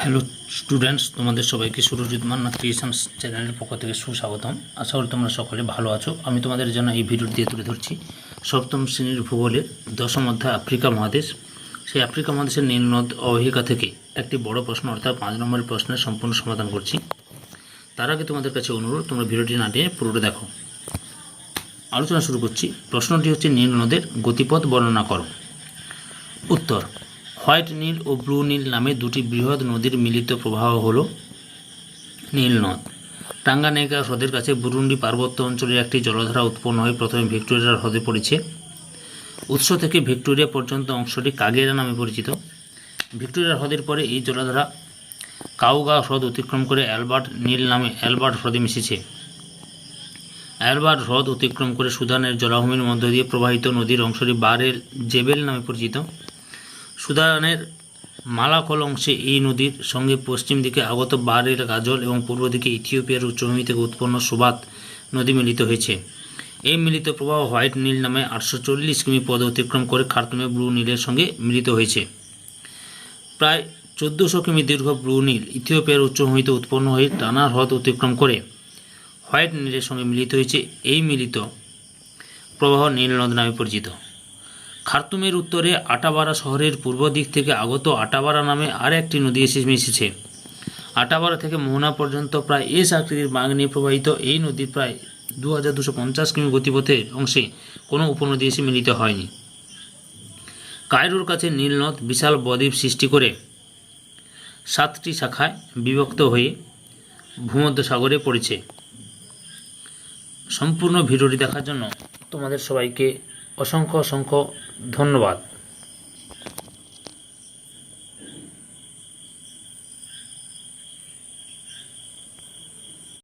Hello students, তোমাদের সবাইকে Surajit Manna creations চ্যানেলের পক্ষ থেকে সুস্বাগতম। আশা করি তোমরা সকলে ভালো আছো। আমি তোমাদের জন্য এই ভিডিও দিয়ে তুলে ধরছি সপ্তম শ্রেণীর ভূগোলের দশম অধ্যায় আফ্রিকা মহাদেশ। সেই আফ্রিকা মহাদেশের নীল নদ অববাহিকা থেকে একটি বড় প্রশ্ন অর্থাৎ 5 নম্বরের প্রশ্নের সম্পূর্ণ সমাধান করছি। তার আগে তোমাদের কাছে অনুরোধ, তোমরা ভিডিওটি না টেনে পুরোটা দেখো। আলোচনা শুরু করছি। প্রশ্নটি হচ্ছে, নীল নদের গতিপথ বর্ণনা করো। উত্তর: হোয়াইট নীল ও ব্লু নীল নামে দুটি বৃহৎ নদীর মিলিত প্রবাহ হল নীল নদ। টাঙ্গানিকা হ্রদের কাছে বুরুন্ডি পার্বত্য অঞ্চলের একটি জলধারা উৎপন্ন হয়ে প্রথমে ভিক্টোরিয়া হ্রদে পড়েছে। উৎস থেকে ভিক্টোরিয়া পর্যন্ত অংশটি কাগেরা নামে পরিচিত। ভিক্টোরিয়া হ্রদের পরে এই জলধারা কাউগা হ্রদ অতিক্রম করে অ্যালবার্ট নীল নামে অ্যালবার্ট হ্রদে মিশেছে। অ্যালবার্ট হ্রদ অতিক্রম করে সুদানের জলাভূমির মধ্য দিয়ে প্রবাহিত নদীর অংশটি বারেল জেবেল নামে পরিচিত। সুদানের মালাকল অংশে এই নদীর সঙ্গে পশ্চিম দিকে আগত বারের গাজল এবং পূর্ব দিকে ইথিওপিয়ার উচ্চভূমি থেকে উৎপন্ন সোবাত নদী মিলিত হয়েছে। এই মিলিত প্রবাহ হোয়াইট নীল নামে 840 কিমি পথ অতিক্রম করে খার্তুমে ব্লু নীলের সঙ্গে মিলিত হয়েছে। প্রায় 1400 কিমি দীর্ঘ ব্লু নীল ইথিওপিয়ার উচ্চভূমিতে উৎপন্ন হয়ে টানা হ্রদ অতিক্রম করে হোয়াইট নীলের সঙ্গে মিলিত হয়েছে। এই মিলিত প্রবাহ নীল নদ নামে পরিচিত। খার্তুমের উত্তরে আটাবারা শহরের পূর্ব দিক থেকে আগত আটাবারা নামে আর একটি নদী এসে মিশেছে। আটাবারা থেকে মোহনা পর্যন্ত প্রায় এস আকৃতির বাঁক নিয়ে প্রবাহিত এই নদীর প্রায় 2250 কিমি গতিপথের অংশে কোনো উপনদী এসে মিলিত হয়নি। কায়রোর কাছে নীল নদ বিশাল বদ্বীপ সৃষ্টি করে 7টি শাখায় বিভক্ত হয়ে ভূমধ্যসাগরে পড়েছে। সম্পূর্ণ ভিডিওটি দেখার জন্য তোমাদের সবাইকে অসংখ্য ধন্যবাদ।